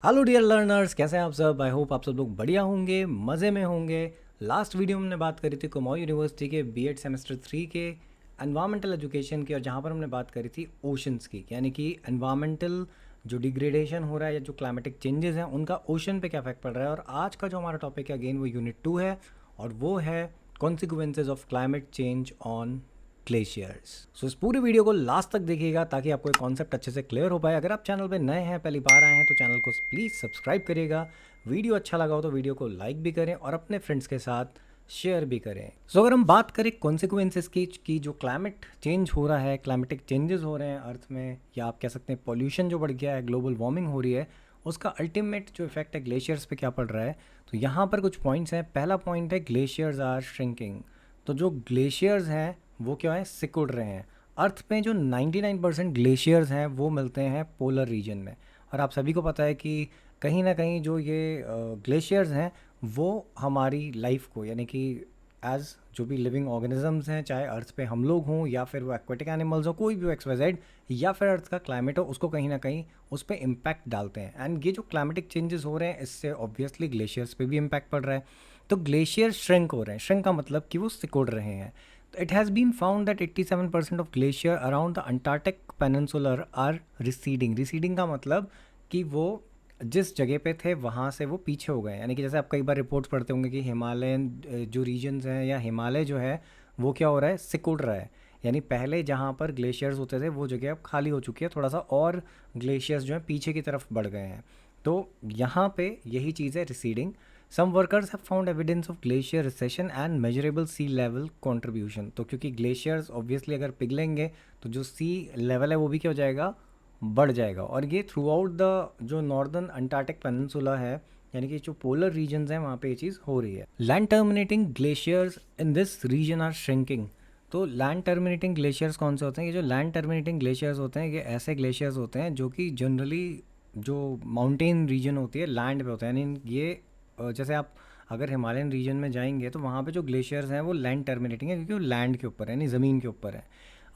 Hello dear learners, कैसे हैं आप सब। आई होप आप सब लोग बढ़िया होंगे, मज़े में होंगे। लास्ट वीडियो में हमने बात करी थी कुमाऊं यूनिवर्सिटी के बीएड सेमेस्टर 3 के एनवायरमेंटल एजुकेशन की, और जहाँ पर हमने बात करी थी ओशंस की, यानी कि एनवायरमेंटल जो डिग्रेडेशन हो रहा है या जो क्लाइमेटिक चेंजेस हैं उनका ओशन पे क्या इफेक्ट पड़ रहा है। और आज का जो हमारा टॉपिक है अगेन वो यूनिट 2 है, और वो है consequences of climate change on glaciers. So इस पूरे वीडियो को लास्ट तक देखिएगा ताकि आपको एक कॉन्सेप्ट अच्छे से क्लियर हो पाए। अगर आप चैनल पे नए हैं, पहली बार आए हैं, तो चैनल को प्लीज़ सब्सक्राइब करिएगा। वीडियो अच्छा लगा हो तो वीडियो को लाइक भी करें और अपने फ्रेंड्स के साथ शेयर भी करें। सो अगर हम बात करें कॉन्सिक्वेंसेज की जो क्लाइमेट चेंज हो रहा है, क्लाइमेटिक चेंजेस हो रहे हैं अर्थ में, या आप कह सकते हैं पॉल्यूशन जो बढ़ गया है, ग्लोबल वार्मिंग हो रही है, उसका अल्टीमेट जो इफेक्ट है ग्लेशियर्स पे क्या पड़ रहा है। तो यहाँ पर कुछ पॉइंट्स हैं। पहला पॉइंट है ग्लेशियर्स आर श्रिंकिंग। तो जो ग्लेशियर्स हैं वो क्या है, सिकुड़ रहे हैं। अर्थ में जो 99% ग्लेशियर्स हैं वो मिलते हैं पोलर रीजन में। और आप सभी को पता है कि कहीं ना कहीं जो ये ग्लेशियर्स हैं वो हमारी लाइफ को, यानी कि एज जो भी लिविंग ऑर्गेनिजम्स हैं, चाहे अर्थ पे हम लोग हों या फिर वो एक्वेटिक एनिमल्स हो, कोई भी हो, एक्स वाई जेड, या फिर अर्थ का क्लाइमेट हो, उसको कहीं ना कहीं उस पर इम्पैक्ट डालते हैं। एंड ये जो क्लाइमेटिक चेंजेस हो रहे हैं इससे ऑब्वियसली ग्लेशियर्स पे भी इम्पैक्ट पड़ रहा है। तो ग्लेशियर श्रिंक हो रहे हैं। श्रिंक का मतलब कि वो सिकुड़ रहे हैं। It has been found that 87% of glacier around the Antarctic Peninsula are receding. Receding का मतलब कि वो जिस जगह पे थे वहाँ से वो पीछे हो गए। यानी कि जैसे आप कई बार रिपोर्ट्स पढ़ते होंगे कि हिमालयन जो रीजन्स हैं या हिमालय जो है वो क्या हो रहा है, सिकुड़ रहा है। यानी पहले जहाँ पर ग्लेशियर्स होते थे वो जगह अब खाली हो चुकी है, थोड़ा सा और ग्लेशियर्स जो है पीछे की तरफ बढ़ गए हैं। तो यहाँ पे यही चीज़ है, receding. Some workers have found evidence of glacier recession and measurable sea level contribution. तो क्योंकि ग्लेशियर्स ऑब्वियसली अगर पिघलेंगे तो जो सी लेवल है वो भी क्या हो जाएगा, बढ़ जाएगा। और ये थ्रू आउट द जो नॉर्दर्न अंटार्कटिक पेनिनसुला है, यानी कि जो पोलर रीजन्स हैं वहाँ पे ये चीज़ हो रही है। Land terminating glaciers in this region are shrinking. तो लैंड टर्मिनेटिंग ग्लेशियर्स कौन से होते हैं? ये जो लैंड टर्मिनेटिंग ग्लेशियर्स होते हैं ये ऐसे ग्लेशियर्स होते हैं जो कि जनरली जो माउंटेन रीजन होती है लैंड पे होते हैं। यानी ये जैसे आप अगर हिमालयन रीजन में जाएंगे तो वहाँ पे जो ग्लेशियर्स हैं वो लैंड टर्मिनेटिंग है, क्योंकि वो लैंड के ऊपर है, यानी ज़मीन के ऊपर है।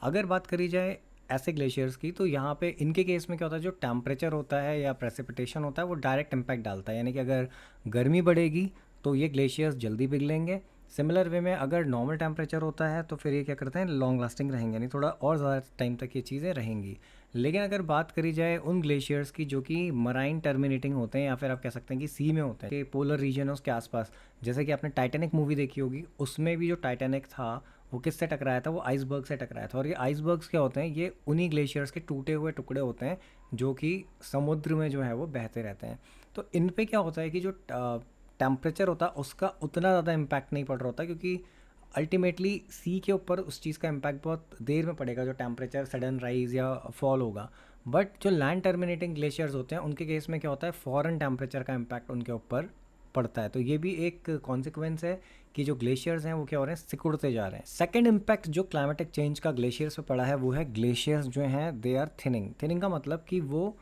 अगर बात करी जाए ऐसे ग्लेशियर्स की, तो यहाँ पे इनके केस में क्या होता है, जो टेम्परेचर होता है या प्रेसिपिटेशन होता है वो डायरेक्ट इम्पैक्ट डालता है। यानी कि अगर गर्मी बढ़ेगी तो ये ग्लेशियर्स जल्दी पिघलेंगे। सिमिलर वे में अगर नॉर्मल टेम्परेचर होता है तो फिर ये क्या करते हैं, लॉन्ग लास्टिंग रहेंगे, यानी थोड़ा और ज़्यादा टाइम तक ये चीज़ें रहेंगी। लेकिन अगर बात करी जाए उन ग्लेशियर्स की जो कि मराइन टर्मिनेटिंग होते हैं, या फिर आप कह सकते हैं कि सी में होते हैं, कि पोलर रीजन है उसके आसपास, जैसे कि आपने टाइटैनिक मूवी देखी होगी, उसमें भी जो टाइटैनिक था वो किससे टकराया था, वो आइसबर्ग से टकराया था। और ये आइसबर्ग्स क्या होते हैं, ये उन्हीं ग्लेशियर्स के टूटे हुए टुकड़े होते हैं जो कि समुद्र में जो है वो बहते रहते हैं। तो इन पे क्या होता है कि जो टेम्परेचर होता है उसका उतना ज़्यादा इम्पैक्ट नहीं पड़ रहा होता, क्योंकि अल्टीमेटली सी के ऊपर उस चीज़ का इम्पैक्ट बहुत देर में पड़ेगा, जो टेम्परेचर सडन राइज या फॉल होगा। बट जो लैंड टर्मिनेटिंग ग्लेशियर्स होते हैं उनके केस में क्या होता है, फॉरेन टेम्परेचर का इम्पैक्ट उनके ऊपर पड़ता है। तो ये भी एक कॉन्सिक्वेंस है कि जो ग्लेशियर्स हैं वो क्या हो रहे हैं, सिकुड़ते जा रहे हैं। सेकेंड इम्पैक्ट जो क्लाइमेटिक चेंज का ग्लेशियर्स पे पड़ा है वो है ग्लेशियर्स जो हैं दे आर थिनिंग। थिनिंग का मतलब कि वो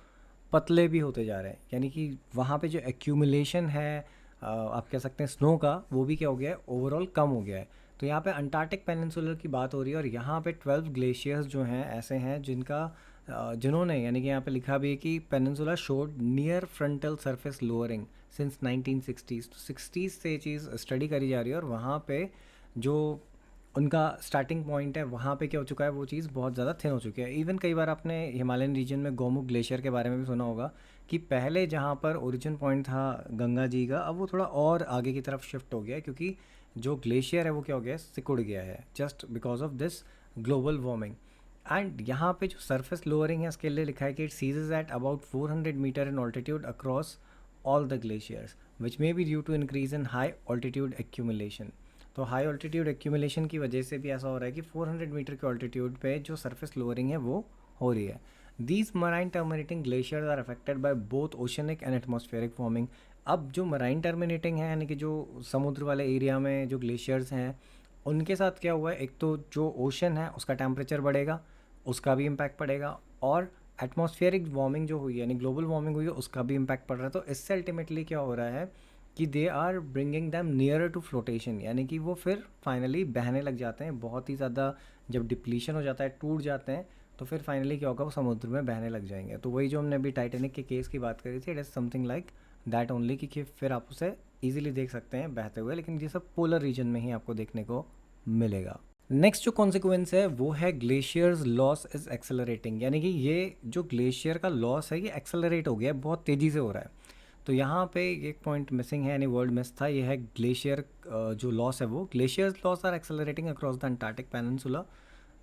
पतले भी होते जा रहे हैं, यानी कि वहाँ पे जो एक्यूमुलेशन है आप कह सकते हैं स्नो का, वो भी क्या हो गया है, ओवरऑल कम हो गया है। तो यहाँ पे अंटार्कटिक पेनिनसुलर की बात हो रही है, और यहाँ पे 12 ग्लेशियर्स जो हैं ऐसे हैं जिनका जिन्होंने, यानी कि यहाँ पे लिखा भी है कि peninsula showed near frontal surface lowering since 1960s। तो 60s से ये चीज़ स्टडी करी जा रही है, और वहाँ पे जो उनका स्टार्टिंग पॉइंट है वहाँ पे क्या हो चुका है, वो चीज़ बहुत ज़्यादा थिन हो चुकी है। इवन कई बार आपने हिमालयन रीजन में गोमुख ग्लेशियर के बारे में भी सुना होगा कि पहले जहाँ पर ओरिजिन पॉइंट था गंगा जी का, अब वो थोड़ा और आगे की तरफ शिफ्ट हो गया है, क्योंकि जो ग्लेशियर है वो क्या हो गया है, सिकुड़ गया है, just because of this global warming. And यहाँ पे जो सरफेस लोअरिंग है इसके लिए लिखा है कि it ceases at about 400 metre in altitude across all the glaciers which may be due to increase in high altitude accumulation. तो हाई ऑल्टीट्यूड एक्यूमुलेशन की वजह से भी ऐसा हो रहा है कि 400 मीटर के ऑल्टीट्यूड पे जो सरफेस लोअरिंग है वो हो रही है। These marine terminating glaciers are affected by both oceanic and atmospheric warming. अब जो मराइन टर्मिनेटिंग है, यानी कि जो समुद्र वाले एरिया में जो ग्लेशियर्स हैं उनके साथ क्या हुआ है, एक तो जो ओशन है उसका टेम्परेचर बढ़ेगा, उसका भी इम्पैक्ट पड़ेगा, और एटमॉस्फेरिक वार्मिंग जो हुई है, यानी ग्लोबल वार्मिंग हुई है, उसका भी इम्पैक्ट पड़ रहा है। तो इससे अल्टीमेटली क्या हो रहा है कि they are bringing them nearer to flotation, यानी कि वो फिर फाइनली बहने लग जाते हैं बहुत ही ज़्यादा। जब डिप्लीशन हो जाता है, टूट जाते हैं, तो फिर फाइनली क्या होगा, वो समुद्र में बहने लग जाएंगे। तो वही जो हमने अभी टाइटैनिक के केस की बात करी थी, it is something like that only, कि फिर आप उसे ईजिली देख सकते हैं बहते हुए, लेकिन ये सब पोलर रीजन में ही आपको देखने को मिलेगा। नेक्स्ट जो कॉन्सिक्वेंस है वो है ग्लेशियर्स लॉस इज एक्सेलरेटिंग, यानी कि ये जो ग्लेशियर का लॉस है ये एक्सेलरेट हो गया है, बहुत तेज़ी से हो रहा है। तो यहाँ पे एक पॉइंट मिसिंग है, यानी वर्ड मिस था, ये है ग्लेशियर जो लॉस है वो glaciers loss are accelerating across the Antarctic peninsula.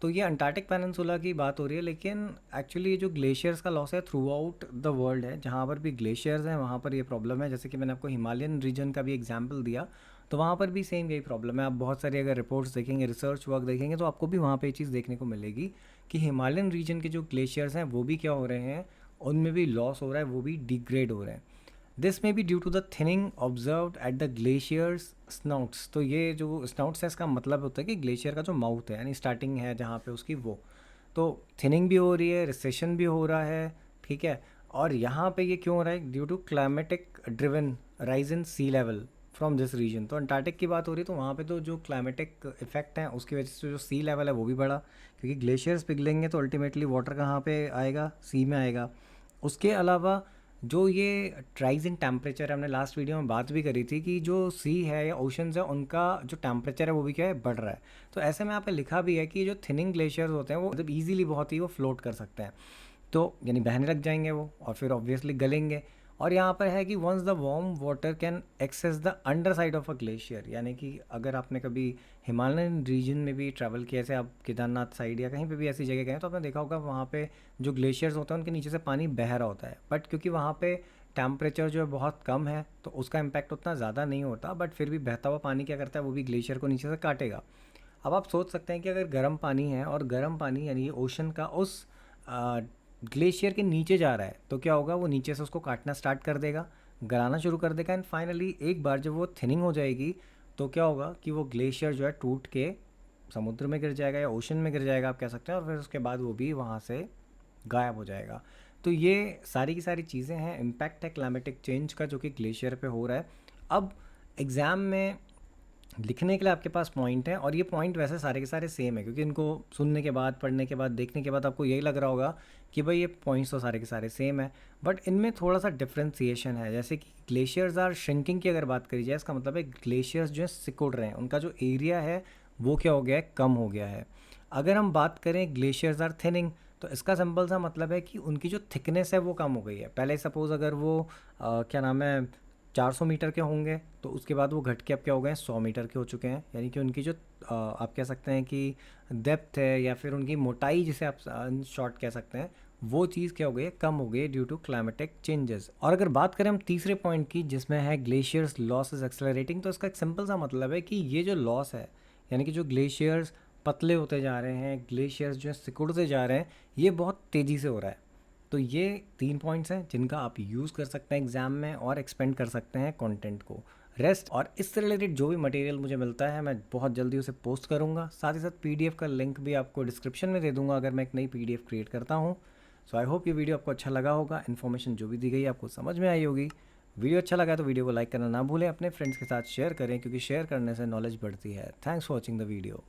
तो ये अंटार्कटिक पेनिनसुला की बात हो रही है, लेकिन एक्चुअली ये जो ग्लेशियर्स का लॉस है थ्रू आउट द वर्ल्ड है, जहाँ पर भी ग्लेशियर्स हैं वहाँ पर ये प्रॉब्लम है। जैसे कि मैंने आपको हिमालयन रीजन का भी एग्जाम्पल दिया, तो वहाँ पर भी सेम यही प्रॉब्लम है। आप बहुत सारी अगर रिपोर्ट्स देखेंगे, रिसर्च वर्क देखेंगे, तो आपको भी वहाँ पे ये चीज़ देखने को मिलेगी कि हिमालयन रीजन के जो ग्लेशियर्स हैं वो भी क्या हो रहे हैं, उनमें भी लॉस हो रहा है, वो भी डिग्रेड हो रहे हैं। This may be due to the thinning observed at the glaciers snouts. तो ये जो स्नाउट्स है इसका मतलब होता है कि ग्लेशियर का जो माउथ है, यानी स्टार्टिंग है जहाँ पे उसकी, वो तो थिनिंग भी हो रही है, रिसेशन भी हो रहा है, ठीक है। और यहाँ पे ये क्यों हो रहा है, due to climatic driven rise in sea level from this region. तो अंटार्कटिक की बात हो रही है, तो वहाँ पे तो जो क्लाइमेटिक इफेक्ट हैं उसकी वजह से जो सी लेवल है वो भी बढ़ा, क्योंकि ग्लेशियर्स पिघलेंगे तो अल्टीमेटली वाटर कहाँ पे आएगा, सी में आएगा। उसके अलावा जो ये राइज इन टेम्परेचर, हमने लास्ट वीडियो में बात भी करी थी कि जो सी है या ओशंस है उनका जो टेम्परेचर है वो भी क्या है, बढ़ रहा है। तो ऐसे में यहाँ पे लिखा भी है कि जो थिनिंग ग्लेशियर्स होते हैं वो मतलब ईजिली बहुत ही वो फ्लोट कर सकते हैं, तो यानी बहने लग जाएंगे वो और फिर ऑब्वियसली गलेंगे। और यहाँ पर है कि once the warm water can access the underside of a glacier, यानी कि अगर आपने कभी हिमालयन रीजन में भी ट्रैवल किया, जैसे आप केदारनाथ साइड या कहीं पे भी ऐसी जगह गए तो आपने देखा होगा वहाँ पे जो ग्लेशियर्स होते हैं उनके नीचे से पानी बह रहा होता है, बट क्योंकि वहाँ पे टेम्परेचर जो है बहुत कम है तो उसका इम्पैक्ट उतना ज़्यादा नहीं होता, बट फिर भी बहता हुआ पानी क्या करता है, वो भी ग्लेशियर को नीचे से काटेगा। अब आप सोच सकते हैं कि अगर गर्म पानी है और गर्म पानी यानी ओशन का उस ग्लेशियर के नीचे जा रहा है, तो क्या होगा, वो नीचे से उसको काटना स्टार्ट कर देगा, गलाना शुरू कर देगा, एंड फाइनली एक बार जब वो थिनिंग हो जाएगी तो क्या होगा कि वो ग्लेशियर जो है टूट के समुद्र में गिर जाएगा या ओशन में गिर जाएगा आप कह सकते हैं, और फिर उसके बाद वो भी वहाँ से गायब हो जाएगा। तो ये सारी की सारी चीज़ें हैं, इम्पैक्ट है क्लाइमेटिक चेंज का जो कि ग्लेशियर पे हो रहा है। अब एग्ज़ाम में लिखने के लिए आपके पास पॉइंट है, और ये पॉइंट वैसे सारे के सारे सेम है, क्योंकि इनको सुनने के बाद, पढ़ने के बाद, देखने के बाद आपको यही लग रहा होगा कि भाई ये पॉइंट्स तो सारे के सारे सेम है, बट इनमें थोड़ा सा डिफ्रेंसिएशन है। जैसे कि ग्लेशियर्स आर श्रिंकिंग की अगर बात करी जाए, इसका मतलब है ग्लेशियर्स जो है सिकुड़ रहे हैं, उनका जो एरिया है वो क्या हो गया है, कम हो गया है। अगर हम बात करें ग्लेशियर्स आर थिनिंग, तो इसका सिंपल सा मतलब है कि उनकी जो थिकनेस है वो कम हो गई है। पहले सपोज़ अगर वो क्या नाम है 400 मीटर के होंगे, तो उसके बाद वो घट के अब क्या हो गए हैं, 100 मीटर के हो चुके हैं, यानी कि उनकी जो आप कह सकते हैं कि डेप्थ है या फिर उनकी मोटाई जिसे आप शॉर्ट कह सकते हैं, वो चीज़ क्या हो गई है, कम हो गई है ड्यू टू क्लाइमेटिक चेंजेस। और अगर बात करें हम तीसरे पॉइंट की जिसमें है ग्लेशियर्स लॉस इज एक्सेलरेटिंग, तो इसका एक सिंपल सा मतलब है कि ये जो लॉस है, यानी कि जो ग्लेशियर्स पतले होते जा रहे हैं, ग्लेशियर्स जो है सिकुड़ते जा रहे हैं, ये बहुत तेज़ी से हो रहा है। तो ये 3 पॉइंट्स हैं जिनका आप यूज़ कर सकते हैं एग्ज़ाम में और एक्सपेंड कर सकते हैं कंटेंट को। रेस्ट और इससे रिलेटेड जो भी मटेरियल मुझे मिलता है मैं बहुत जल्दी उसे पोस्ट करूँगा, साथ ही साथ पीडीएफ का लिंक भी आपको डिस्क्रिप्शन में दे दूँगा अगर मैं एक नई पीडीएफ क्रिएट करता हूँ। सो आई होप ये वीडियो आपको अच्छा लगा होगा, इन्फॉर्मेशन जो भी दी गई आपको समझ में आई होगी। वीडियो अच्छा लगा तो वीडियो को लाइक करना ना भूलें, अपने फ्रेंड्स के साथ शेयर करें, क्योंकि शेयर करने से नॉलेज बढ़ती है। Thanks for watching the video.